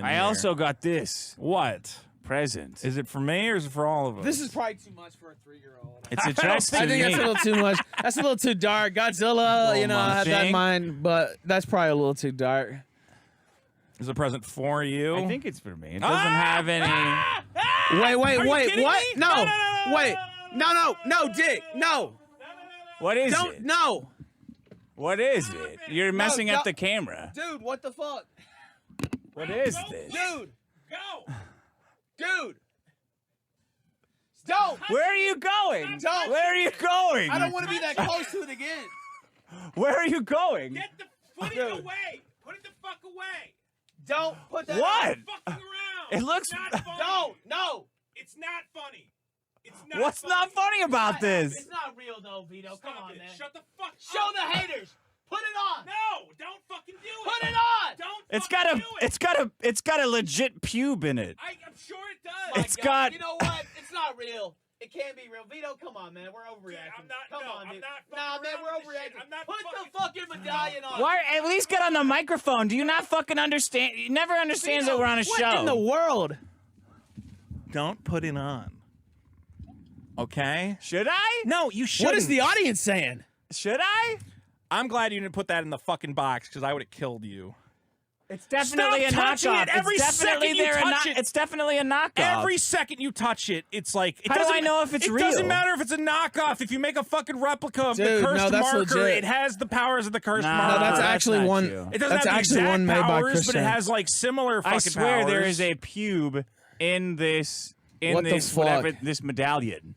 in I here. also got this What? present. Is it for me or is it for all of us? This is probably too much for a 3-year-old. It's addressed to I think that's a me. little too much. That's a little too dark. Godzilla, you know, I have that in munching. mind, but that's probably a little too dark. Is a present for you? I think it's for me. It doesn't have any. Wait, Are you kidding what? me? No, No. wait. No, Dick, no. What is Don't, it? no. What is it? You're messing up no. the camera. Dude, what the fuck? What is this? Dude, Go! dude. Don't. Where are you going? Don't. Where are you going? I don't want to be that close to it again. Where are you going? Get the put it Dude. away! Put it the fuck away! Don't put that What? on. Fucking around! It looks- It's not funny. Don't, no. It's not funny. It's not What's funny. not funny about this? It's not real though, Vito. Come Stop on, it. man. Shut the fuck up. Show the haters. Put it on. No! Don't fucking do it! Put it on. Don't It's fucking got a. do it! It's got a legit pube in it. I'm sure it does! My It's God. got- You know what? It's not real. It can't be real. Vito, come on, man. We're overreacting. I'm not- Come no, on, I'm dude. not Nah, fucking man, around we're with this shit. overreacting. I'm not Put fucking- the fucking medallion on. Why? At least get on the microphone. Do you not fucking understand? You never understands that we're on a what show. in the world? Don't put it on. Okay? Should I? No, you shouldn't. What is the audience saying? Should I? I'm glad you didn't put that in the fucking box because I would have killed you. It's definitely Stop a touching knockoff. it every It's definitely second you there. touch it. It's definitely a knockoff. Every second you touch it, it's like. It How do doesn't I know if it's It real? doesn't matter if it's a knockoff. If you make a fucking replica of the Dude, cursed no, that's marker, legit. it has the powers of the cursed Nah, marker. No, that's that's actually not one. true. It doesn't That's have the actually exact one made by powers, but Christian. it has like similar fucking I swear powers. there is a pube in this. In What the this fuck? whatever this medallion,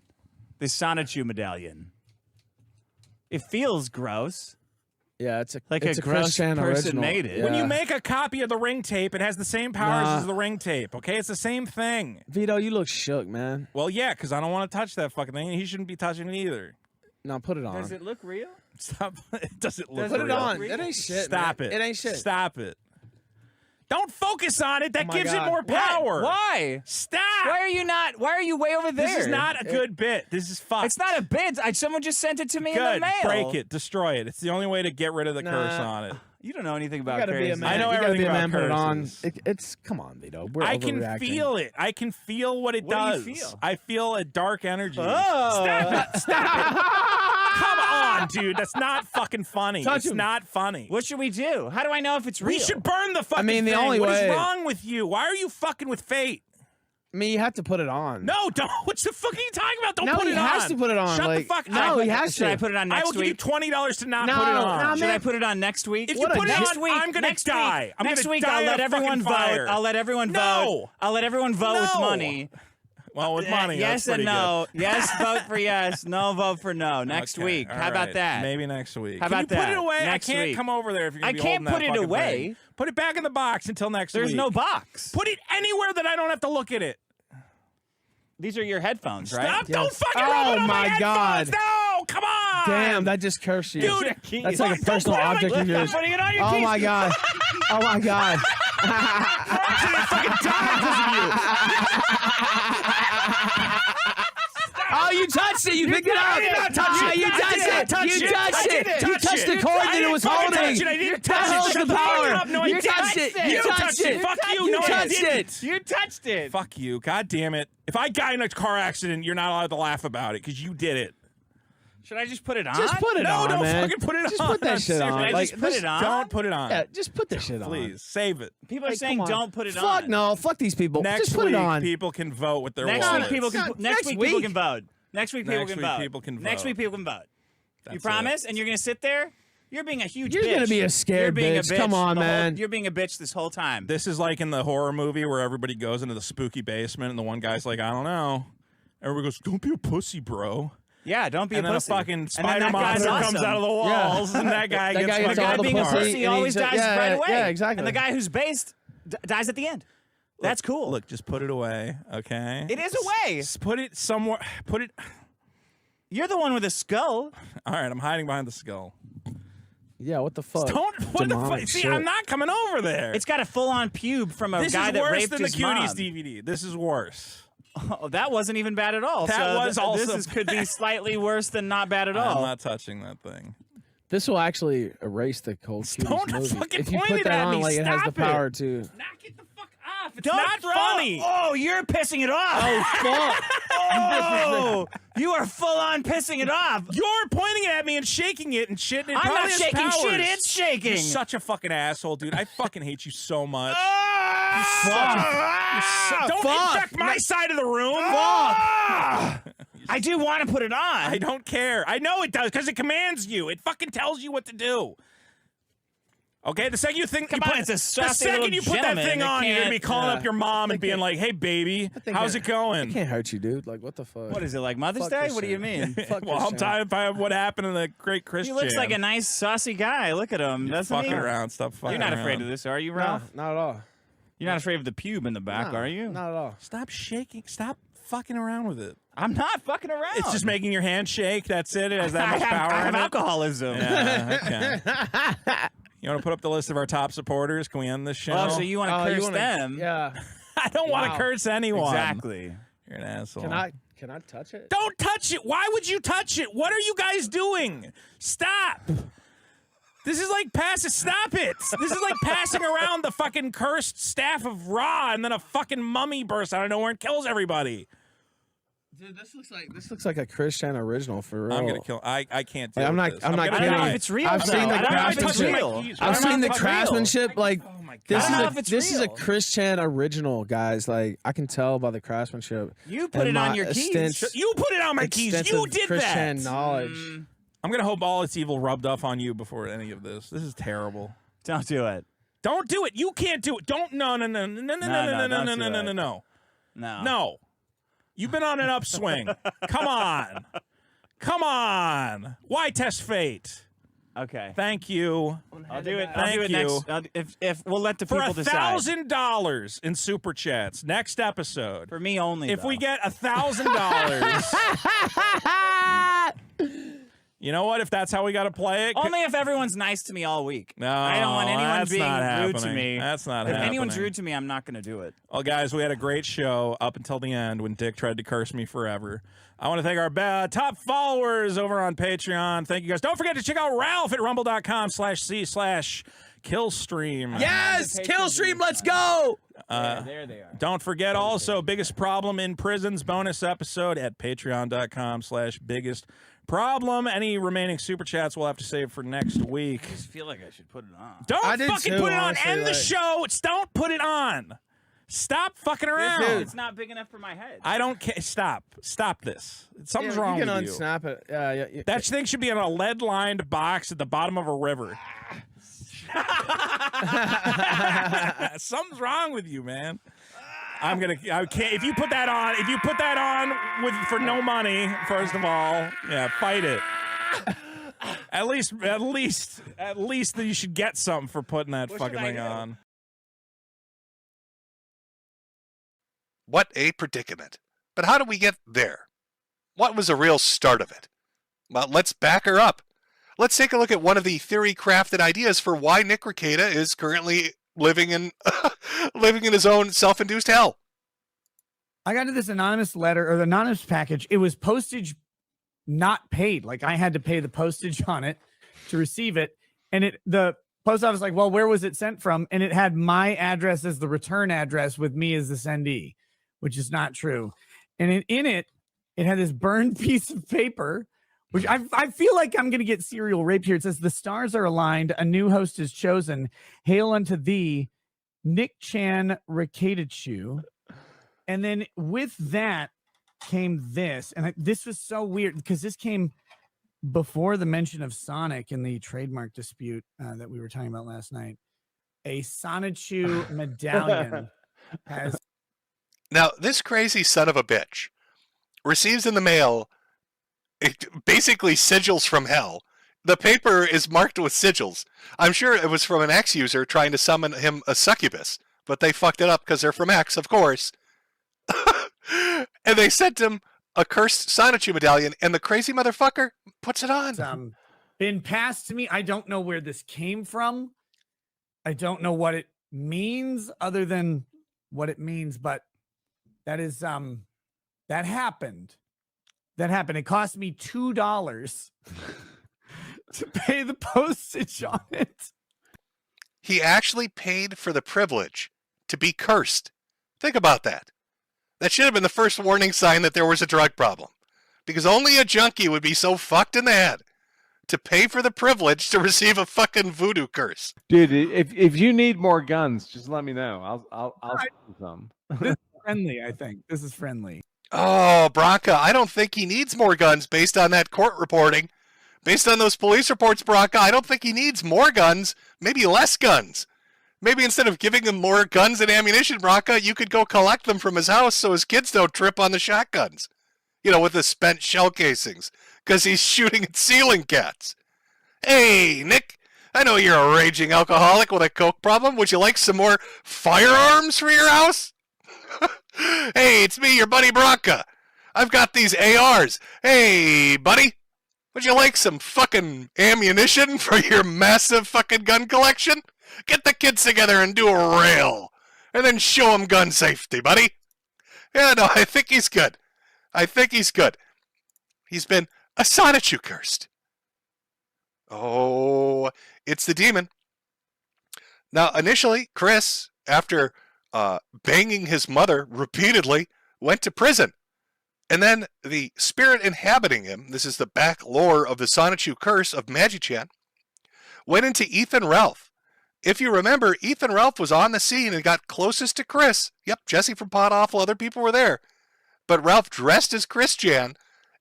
this Sonichu medallion. It feels gross. Yeah, it's a Like it's a gross Christian person original. made it. Yeah. When you make a copy of the ring tape, it has the same powers Nah. as the ring tape. Okay, it's the same thing. Vito, you look shook, man. Well, yeah, because I don't want to touch that fucking thing. and He shouldn't be touching it either. No, put it on. Does it look real? Stop. It doesn't look. Put it real. on. It ain't shit. Stop man. it. It ain't shit. Stop it. Don't focus on it. That Oh my gives God. it more power. Why? Stop. Why are you not? Why are you way over there? This is not a good bit. This is fucked. It's not a bid. Someone just sent it to me in good. the mail. Break it. Destroy it. It's the only way to get rid of the curse Nah. on it. You don't know anything about You gotta be a crazy. man. I know you gotta everything be a about man. Put it on. curses. It's come on, Vito. We're I can overreacting. feel it. I can feel what it What do does. you feel? I feel a dark energy. Oh. Stop it. Stop it. Come on, dude. That's not fucking funny. Touch it's him. not funny. What should we do? How do I know if it's real? We should burn the fucking mean, the thing. only What is way- wrong with you? Why are you fucking with fate? I mean, you have to put it on. No, don't. What the fuck are you talking about? Don't No, put he it on. has to put it on, Shut like- the fuck no, up. he has Should to. I put it on I next will give you week? $20 to not No, put it on. no, Should man. I put it on next week? If you What a put it next on, week, I'm gonna next die. Week, I'm next gonna week, die I'll let in a everyone fucking fire. vote. I'll let everyone No. vote. I'll let everyone vote with No. money. Well, with money, Yes that's and pretty no. good. Yes, vote for yes. No, vote for no. Next Okay, week. all How about right. that? Maybe next week. How Can about you put that? it away? Next I can't week. come over there if you're gonna I be can't holding put that it fucking away. thing. Put it back in the box until next There's week. no box. Put it anywhere that I don't have to look at it. These are your headphones, right? Stop! Don't Yes. fucking Oh rub it on my my God. headphones. No, come on. Damn, that just cursed you. Dude, That's like a don't personal put it on my- object of yours. I'm putting it on your Oh keys. my God. Oh my God. Oh, you touched it. You picked it up. I did not touch Ah, it. You I touched did not it. touch You it. touched I it. didn't You touch touched it. the cord I that it didn't was fucking holding. touch it. I didn't touch That it. holds Shut the the fuck power. up. No, I You didn't. touched it. You You touched touched it. it. Fuck you. You No, I touched didn't. it. You touched it. Fuck you. God damn it. If I got in a car accident, you're not allowed to laugh about it because you did it. Should I just put it on? Just put it No, on, don't man. fucking put it Just on. put that shit on. Should I Like, just put this- it on? Don't put it on. Yeah, just put this shit on. Please, save it. People are Like, saying come on. don't put it on. Fuck no. Fuck these people. Next just put week, it on. people can vote with their Next wallets. week people can. Not- Next next week people week. can vote. Next week people Next can week vote. people can Next vote. week people can vote. You That's promise? And you're gonna sit there? You're being a huge You're bitch. gonna be a scared You're being bitch. A bitch. Come on, the whole- man. You're being a bitch this whole time. This is like in the horror movie where everybody goes into the spooky basement and the one guy's like, I don't know. Everybody goes, don't be a pussy, bro. Yeah, don't be And a then pussy. a fucking And then spider that guy's monster awesome. comes out of the walls, and that guy That gets guy fucking gets all guy the being a pussy, pussy and always he's- dies yeah, right away. Yeah, exactly. And the guy who's based dies at the end. That's cool. Look, just put it away, okay? It is away. Just put it somewhere. Put it. You're the one with a skull. All right, I'm hiding behind the skull. Yeah, what the fuck? Don't. What the Demonic fuck? See, shit. I'm not coming over there. It's got a full-on pube from a this guy is that worse raped than the his Cuties mom. DVD. This is worse. Oh, that wasn't even bad at all. That so was also This could be slightly worse than not bad at I'm all. not touching that thing. This will actually erase the Cold Cuties Don't movie. fucking If you point put it that at on, me. like it has the Stop it. power to. Knock it the fuck not funny. Oh, you're pissing it off. Oh, fuck. Oh, you are full on pissing it off. You're pointing at me and shaking it and shit. And it I'm probably not has shaking powers. shit. It's shaking. You're such a fucking asshole, dude. I fucking hate you so much. Don't infect my side of the room. I do want to put it on. I don't care. I know it does because it commands you. It fucking tells you what to do. Okay, the second you think Come you on, put, it's a the saucy second little you put that gentleman thing that on, you're gonna be can't- calling up your mom and being like, "Hey, baby, how's it going?" I can't hurt you, dude. Like, what the fuck? What is it, like Mother's Fuck Day? this What do you shit. mean? Fuck Well, this I'm shit. tired of what happened to the great He Christian. looks like a nice, saucy guy. Look at him. Doesn't fucking he? around. Stop fucking You're not around. afraid of this, are you, No, Ralph? not at all. You're not afraid of the pube in the back, No, are you? Not at all. Stop shaking. Stop fucking around with it. I'm not fucking around. It's just making your hand shake. That's it. It has that much I power have in it. alcoholism. Yeah, okay. You want to put up the list of our top supporters? Can we end this show? Oh, so you want to curse them? Yeah. I don't want to Wow. curse anyone. Exactly. You're an asshole. Can I touch it? Don't touch it. Why would you touch it? What are you guys doing? Stop. This is like Stop it. This is like passing around the fucking cursed staff of Ra, and then a fucking mummy bursts out of nowhere and kills everybody. Dude, this looks like a Christian original for real. I'm gonna kill. I can't do I'm not- this. I'm not gonna kidding. I don't know die. if it's real. I've though. seen the I don't know if it's craftsmanship. real. I've seen the It's real. craftsmanship. Like Oh my this I don't know is if a it's this is a real. Christian original, guys. Like I can tell by the craftsmanship. You put and it on my your keys. extens- You put it on my keys. You extensive did Christian that. knowledge. I'm gonna hope all its evil rubbed off on you before any of this. This is terrible. Don't do it. Don't do it. You can't do it. Don't. No. don't do it. No. No. No. You've been on an upswing. Come on. Come on. Why test fate? Okay. Thank you. I'll do it. I'll do it Thank you. next. If we'll let the For people decide. $1,000 in super chats next episode. For me only. If though. we get $1,000, you know what? If that's how we got to play it, only if everyone's nice to me all week. no, I don't want anyone that's being not rude to happening. me. That's not If happening. anyone's rude to me, I'm not going to do it. Well, guys, we had a great show up until the end when Dick tried to curse me forever. I want to thank our top followers over on Patreon. Thank you guys. Don't forget to check out Ralph at rumble.com/c/killstream. Yes, Killstream, let's go. There they are. Don't forget also Biggest Problem in Prisons bonus episode at patreon.com/biggest problem. Any remaining super chats we'll have to save for next week. I just feel like I should put it on. Don't I did fucking too, put it on. honestly, End the like- show. Don't put it on. Stop fucking around. It's not big enough for my head. I don't care. Stop. Stop this. Something's wrong You with can you. unsnap it. Yeah. That thing should be in a lead-lined box at the bottom of a river. Something's wrong with you, man. I can't. If you put that on for no money, first of all, yeah, fight it. At least you should get something for putting that What fucking should I thing do? on. What a predicament. But how did we get there? What was the real start of it? Well, let's back her up. Let's take a look at one of the theory-crafted ideas for why Nick Rekieta is currently living in his own self-induced hell. I got to this anonymous letter or the anonymous package. It was postage not paid. Like I had to pay the postage on it to receive it. And the post office like, well, where was it sent from? And it had my address as the return address with me as the sendee, which is not true. And in it had this burned piece of paper, which I feel like I'm going to get serial rape here. It says, the stars are aligned. A new host is chosen. Hail unto thee, Nick Chan Rekieta. And then with that came this. And this was so weird because this came before the mention of Sonic in the trademark dispute that we were talking about last night. A Sonichu medallion has. Now, this crazy son of a bitch receives in the mail basically sigils from hell. The paper is marked with sigils. I'm sure it was from an X user trying to summon him a succubus, but they fucked it up because they're from X, of course. And they sent him a cursed Sonichu medallion, and the crazy motherfucker puts it on. Been passed to me. I don't know where this came from. I don't know what it means other than what it means, but that is that happened. That happened. It cost me $2 to pay the postage on it. He actually paid for the privilege to be cursed Think about that. That should have been the first warning sign that there was a drug problem. Because only a junkie would be so fucked in the head to pay for the privilege to receive a fucking voodoo curse. Dude, if you need more guns, just let me know. I'll send you some. This is friendly, I think. This is friendly. Oh, Bronca, I don't think he needs more guns based on that court reporting. Based on those police reports, Bronca, I don't think he needs more guns, maybe less guns. Maybe instead of giving him more guns and ammunition, Bronca, you could go collect them from his house so his kids don't trip on the shotguns. You know, with the spent shell casings, because he's shooting at ceiling cats. Hey, Nick, I know you're a raging alcoholic with a coke problem. Would you like some more firearms for your house? Hey, it's me, your buddy Bronca. I've got these ARs. Hey, buddy, would you like some fucking ammunition for your massive fucking gun collection? Get the kids together and do a rail, and then show them gun safety, buddy. Yeah, no, I think he's good. I think he's good. He's been a Sonichu cursed. Oh, it's the demon. Now, initially, Chris, after banging his mother repeatedly, went to prison. And then the spirit inhabiting him, this is the back lore of the Sonichu curse of Magichan, went into Ethan Ralph. If you remember, Ethan Ralph was on the scene and got closest to Chris. Yep, Jesse from Pod Awful, other people were there. But Ralph dressed as Chris Jan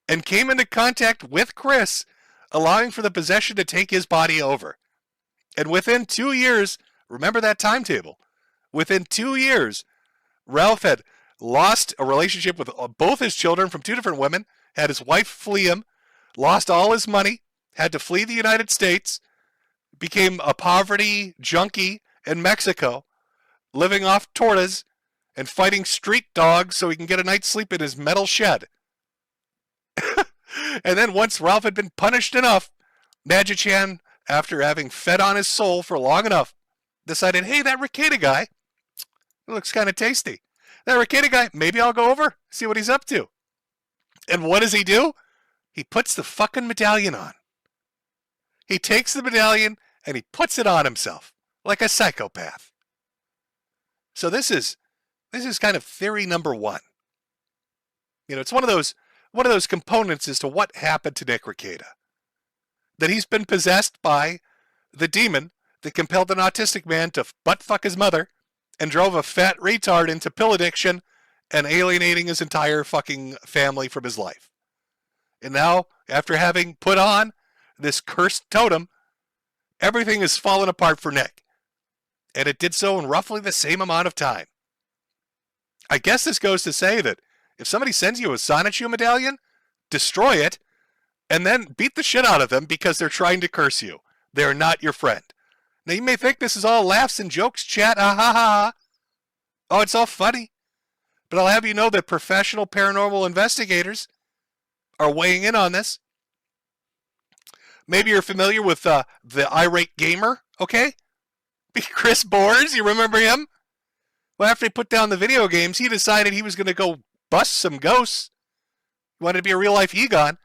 and came into contact with Chris, allowing for the possession to take his body over. And within 2 years, remember that timetable, within 2 years, Ralph had lost a relationship with both his children from 2 different women, had his wife flee him, lost all his money, had to flee the United States, became a poverty junkie in Mexico, living off tortas, and fighting street dogs so he can get a night's sleep in his metal shed. And then once Ralph had been punished enough, Magichan, after having fed on his soul for long enough, decided, hey, that Rekieta guy, it looks kind of tasty. That Rekieta guy, maybe I'll go over, see what he's up to. And what does he do? He puts the fucking medallion on. He takes the medallion and he puts it on himself, like a psychopath. So this is kind of theory number 1. You know, it's one of those components as to what happened to Nick Rekieta. That he's been possessed by the demon that compelled an autistic man to butt-fuck his mother and drove a fat retard into pill addiction and alienating his entire fucking family from his life. And now, after having put on this cursed totem, everything has fallen apart for Nick. And it did so in roughly the same amount of time. I guess this goes to say that if somebody sends you a Sonichu medallion, destroy it, and then beat the shit out of them because they're trying to curse you. They're not your friend. Now, you may think this is all laughs and jokes, chat, ah ha ha. Oh, it's all funny. But I'll have you know that professional paranormal investigators are weighing in on this. Maybe you're familiar with the Irate Gamer, okay? Chris Bores, you remember him? Well, after he put down the video games, he decided he was going to go bust some ghosts. He wanted to be a real-life Egon.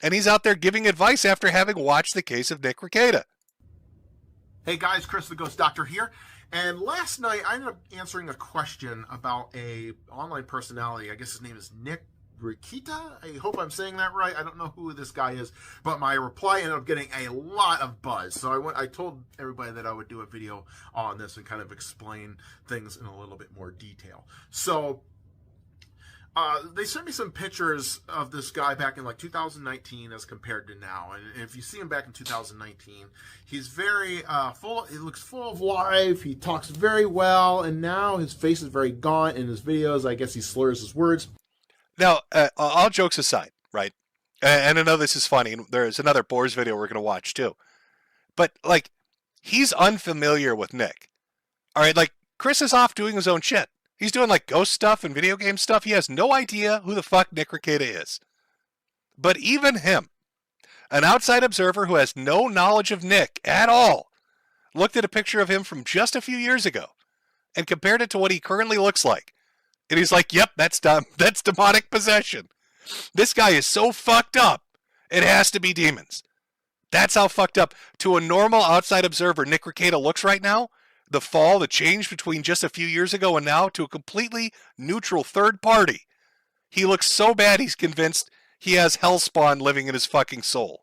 And he's out there giving advice after having watched the case of Nick Rekieta. Hey guys, Chris the Ghost Doctor here. And last night I ended up answering a question about a online personality. I guess his name is Nick Rekieta. I hope I'm saying that right. I don't know who this guy is, but my reply ended up getting a lot of buzz. So I told everybody that I would do a video on this and kind of explain things in a little bit more detail. So they sent me some pictures of this guy back in like 2019 as compared to now. And if you see him back in 2019, he's very he looks full of life. He talks very well. And now his face is very gaunt. In his videos, I guess he slurs his words. Now, all jokes aside, right? And I know this is funny. And there's another Boars video we're going to watch too. But like, he's unfamiliar with Nick. All right, like Chris is off doing his own shit. He's doing like ghost stuff and video game stuff. He has no idea who the fuck Nick Rekieta is. But even him, an outside observer who has no knowledge of Nick at all, looked at a picture of him from just a few years ago and compared it to what he currently looks like. And he's like, yep, that's demonic possession. This guy is so fucked up, it has to be demons. That's how fucked up. To a normal outside observer, Nick Rekieta looks right now. the change between just a few years ago and now to a completely neutral third party. He looks so bad he's convinced he has Hellspawn living in his fucking soul.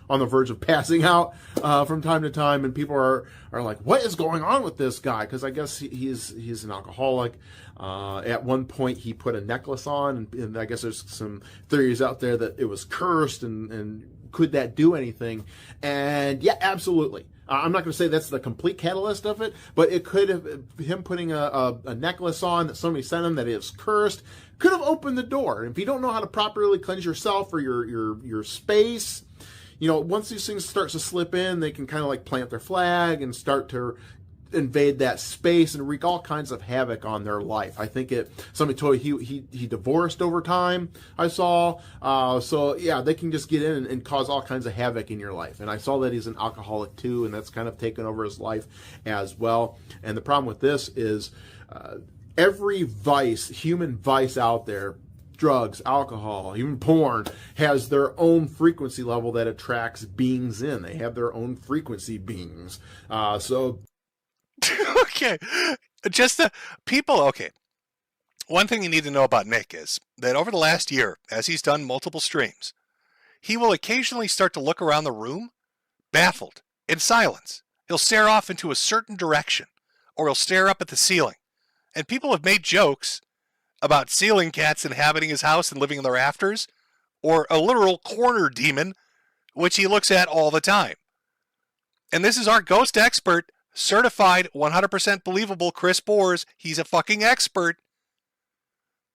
On the verge of passing out from time to time, and people are like, "What is going on with this guy?" Because I guess he's an alcoholic. At one point, he put a necklace on, and I guess there's some theories out there that it was cursed, and could that do anything? And yeah, absolutely. I'm not going to say that's the complete catalyst of it, but it could have, him putting a necklace on that somebody sent him that is cursed, could have opened the door. And if you don't know how to properly cleanse yourself or your space, you know, once these things start to slip in, they can kind of like plant their flag and start to invade that space and wreak all kinds of havoc on their life. I think somebody told you he divorced over time, I saw. So yeah, they can just get in and cause all kinds of havoc in your life. And I saw that he's an alcoholic too, and that's kind of taken over his life as well. And the problem with this is every vice, human vice out there, drugs, alcohol, even porn, has their own frequency level that attracts beings in. They have their own frequency beings. Okay, just the people. Okay, one thing you need to know about Nick is that over the last year, as he's done multiple streams, he will occasionally start to look around the room, baffled, in silence. He'll stare off into a certain direction, or he'll stare up at the ceiling. And people have made jokes about ceiling cats inhabiting his house and living in the rafters, or a literal corner demon, which he looks at all the time. And this is our ghost expert, certified 100% believable Chris Boers. He's a fucking expert,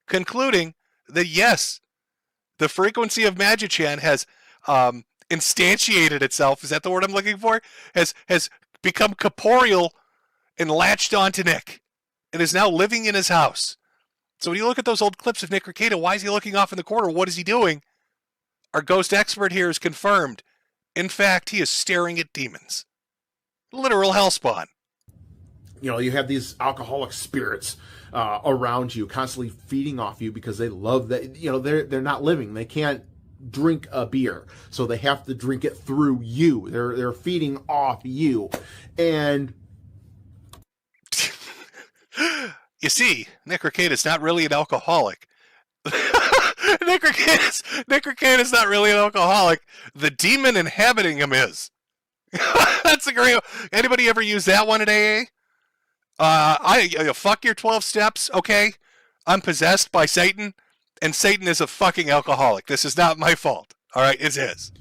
concluding that yes, the frequency of Magichan has instantiated itself. Is that the word I'm looking for? Has become corporeal and latched onto Nick and is now living in his house. So when you look at those old clips of Nick Rekieta, why is he looking off in the corner? What is he doing? Our ghost expert here is confirmed. In fact, he is staring at demons. Literal hellspawn. You know, you have these alcoholic spirits around you, constantly feeding off you because they love that. You know, they're not living. They can't drink a beer, so they have to drink it through you. They're feeding off you, and you see, Nick Rekieta is not really an alcoholic. Nick Rekieta is not really an alcoholic. The demon inhabiting him is. That's a great. Anybody ever use that one at AA? Fuck your 12 steps, okay? I'm possessed by Satan, and Satan is a fucking alcoholic. This is not my fault. All right, it's his.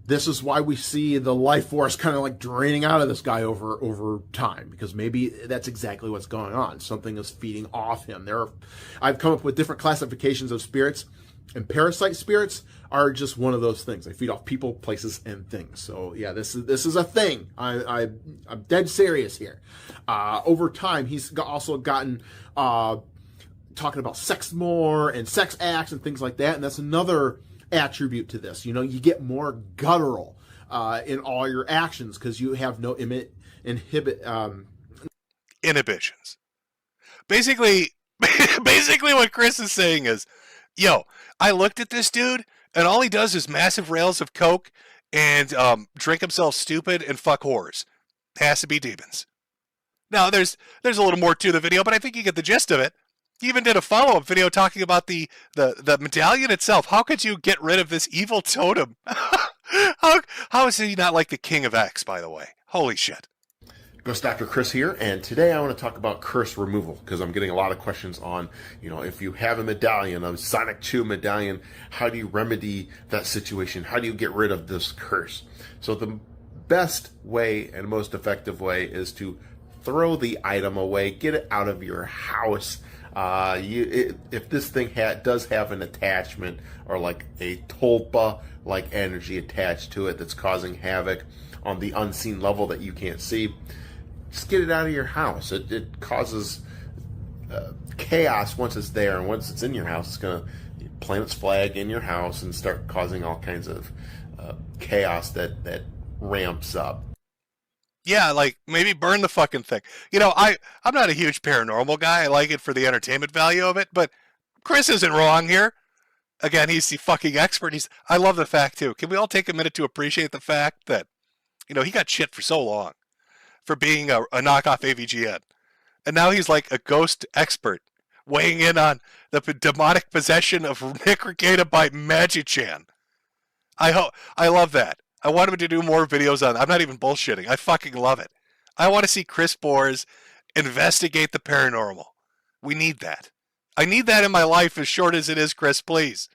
This is why we see the life force kind of like draining out of this guy over time, because maybe that's exactly what's going on. Something is feeding off him. I've come up with different classifications of spirits, and parasite spirits are just one of those things. They feed off people, places, and things. So yeah, this is a thing. I'm dead serious here. Over time, he's also gotten talking about sex more and sex acts and things like that, and that's another attribute to this. You know, you get more guttural in all your actions because you have no inhibitions. Basically what Chris is saying is, yo, I looked at this dude, and all he does is massive rails of coke and drink himself stupid and fuck whores. Has to be demons. Now, there's a little more to the video, but I think you get the gist of it. He even did a follow-up video talking about the medallion itself. How could you get rid of this evil totem? How is he not like the King of X, by the way? Holy shit. Ghost Dr. Chris here, and today I want to talk about curse removal, because I'm getting a lot of questions on, you know, if you have a medallion, a Sonichu medallion, how do you remedy that situation? How do you get rid of this curse? So the best way and most effective way is to throw the item away, get it out of your house. If this thing does have an attachment or like a tulpa like energy attached to it that's causing havoc on the unseen level that you can't see, just get it out of your house. It causes chaos once it's there, and once it's in your house, it's going to plant its flag in your house and start causing all kinds of chaos that ramps up. Yeah, like, maybe burn the fucking thing. You know, I'm not a huge paranormal guy. I like it for the entertainment value of it, but Chris isn't wrong here. Again, he's the fucking expert. I love the fact, too. Can we all take a minute to appreciate the fact that, you know, he got shit for so long. for being a knockoff AVGN. And now he's like a ghost expert, weighing in on the demonic possession of Nick Rekieta by Magichan. I love that. I want him to do more videos on it. I'm not even bullshitting. I fucking love it. I want to see Chris Bores investigate the paranormal. We need that. I need that in my life, as short as it is, Chris, please.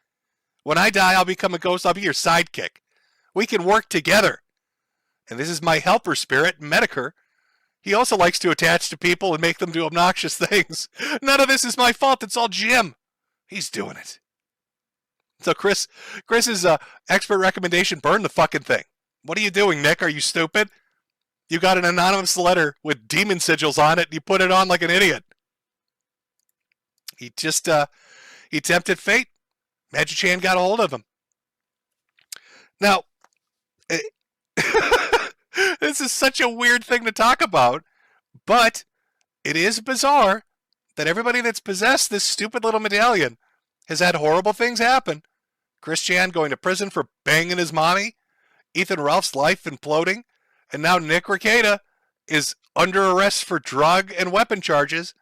When I die, I'll become a ghost. I'll be your sidekick. We can work together. And this is my helper spirit, Metokur. He also likes to attach to people and make them do obnoxious things. None of this is my fault. It's all Jim. He's doing it. So Chris's expert recommendation, burn the fucking thing. What are you doing, Nick? Are you stupid? You got an anonymous letter with demon sigils on it, and you put it on like an idiot. He just, he tempted fate. Magichan got a hold of him. Now, this is such a weird thing to talk about, but it is bizarre that everybody that's possessed this stupid little medallion has had horrible things happen. Chris Chan going to prison for banging his mommy, Ethan Ralph's life imploding, and now Nick Rekieta is under arrest for drug and weapon charges.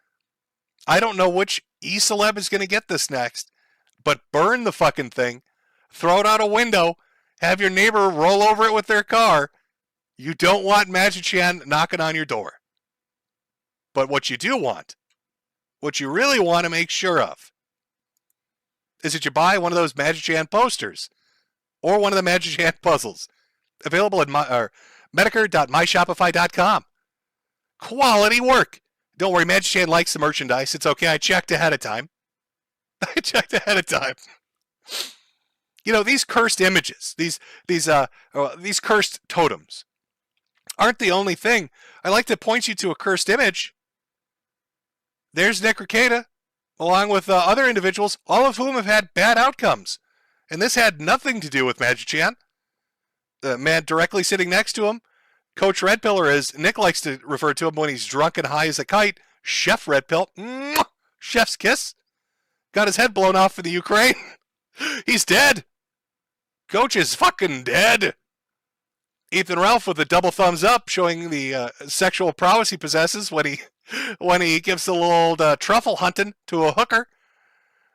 I don't know which E-celeb is going to get this next, but burn the fucking thing, throw it out a window, have your neighbor roll over it with their car. You don't want Magichan knocking on your door. But what you do want, what you really want to make sure of, is that you buy one of those Magichan posters or one of the Magichan puzzles, available at Metokur.myshopify.com. Quality work. Don't worry, Magichan likes the merchandise. It's okay. I checked ahead of time. You know, these cursed images, these cursed totems, aren't the only thing. I like to point you to a cursed image. There's Nick Rekieta, along with other individuals, all of whom have had bad outcomes. And this had nothing to do with Magichan. The man directly sitting next to him, Coach Red Pill, or as Nick likes to refer to him when he's drunk and high as a kite, Chef Red Pill. Mwah! Chef's kiss. Got his head blown off in the Ukraine. He's dead. Coach is fucking dead. Ethan Ralph with a double thumbs up, showing the sexual prowess he possesses when he gives a little truffle hunting to a hooker.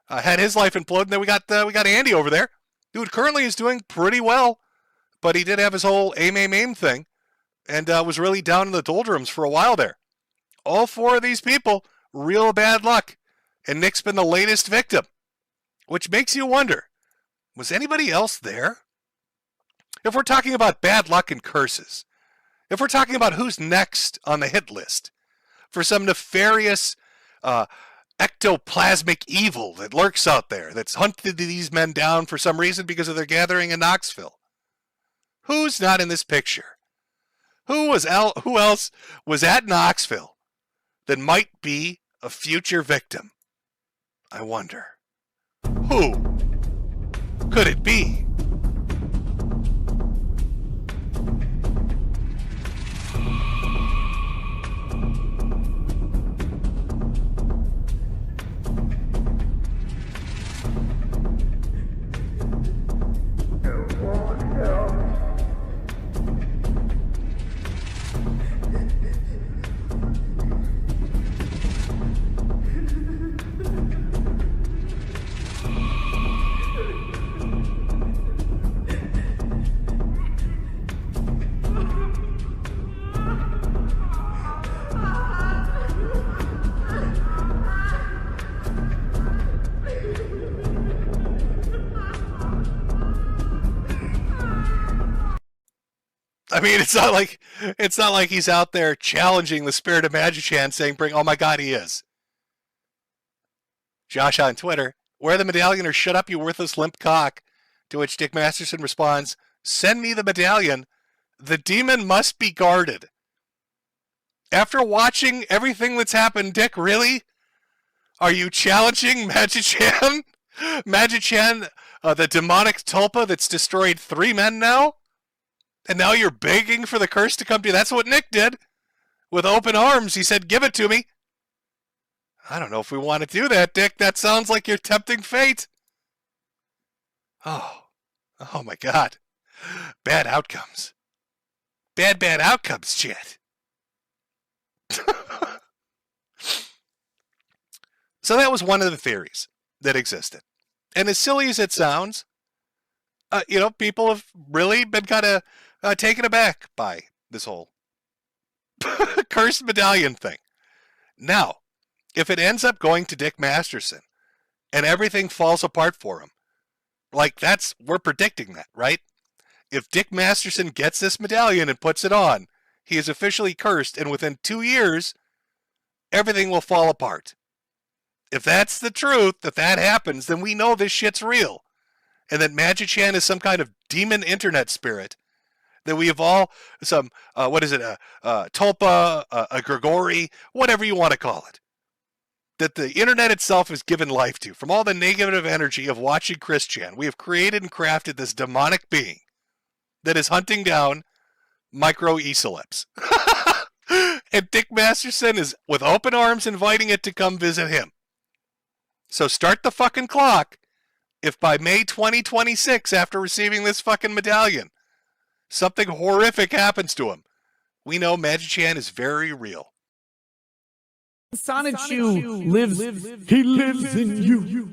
Had his life implode. And then we got Andy over there, who currently is doing pretty well, but he did have his whole aim thing, and was really down in the doldrums for a while there. All four of these people, real bad luck, and Nick's been the latest victim, which makes you wonder, was anybody else there? If we're talking about bad luck and curses, if we're talking about who's next on the hit list for some nefarious ectoplasmic evil that lurks out there, that's hunted these men down for some reason because of their gathering in Knoxville, who's not in this picture? Who else was at Knoxville that might be a future victim? I wonder. Who could it be? I mean, it's not like he's out there challenging the spirit of Magichan, saying, "Bring!" Oh my God, he is. Josh on Twitter, wear the medallion or shut up, you worthless limp cock. To which Dick Masterson responds, "Send me the medallion. The demon must be guarded." After watching everything that's happened, Dick, really? Are you challenging Magichan? Magichan, the demonic tulpa that's destroyed 3 men now? And now you're begging for the curse to come to you. That's what Nick did. With open arms, he said, "Give it to me." I don't know if we want to do that, Dick. That sounds like you're tempting fate. Oh my God. Bad outcomes. Bad outcomes, Chet. So that was one of the theories that existed. And as silly as it sounds, people have really been kind of taken aback by this whole cursed medallion thing. Now, if it ends up going to Dick Masterson and everything falls apart for him, we're predicting that, right? If Dick Masterson gets this medallion and puts it on, he is officially cursed, and within 2 years, everything will fall apart. If that's the truth, that happens, then we know this shit's real. And that Magichan is some kind of demon internet spirit. That we have all Tulpa, a Grigori, whatever you want to call it. That the internet itself is given life to. From all the negative energy of watching Christian, we have created and crafted this demonic being that is hunting down micro-e-celebs. And Dick Masterson is with open arms inviting it to come visit him. So start the fucking clock if by May 2026, after receiving this fucking medallion, something horrific happens to him. We know Magichan is very real. Sonichu lives. He lives in you.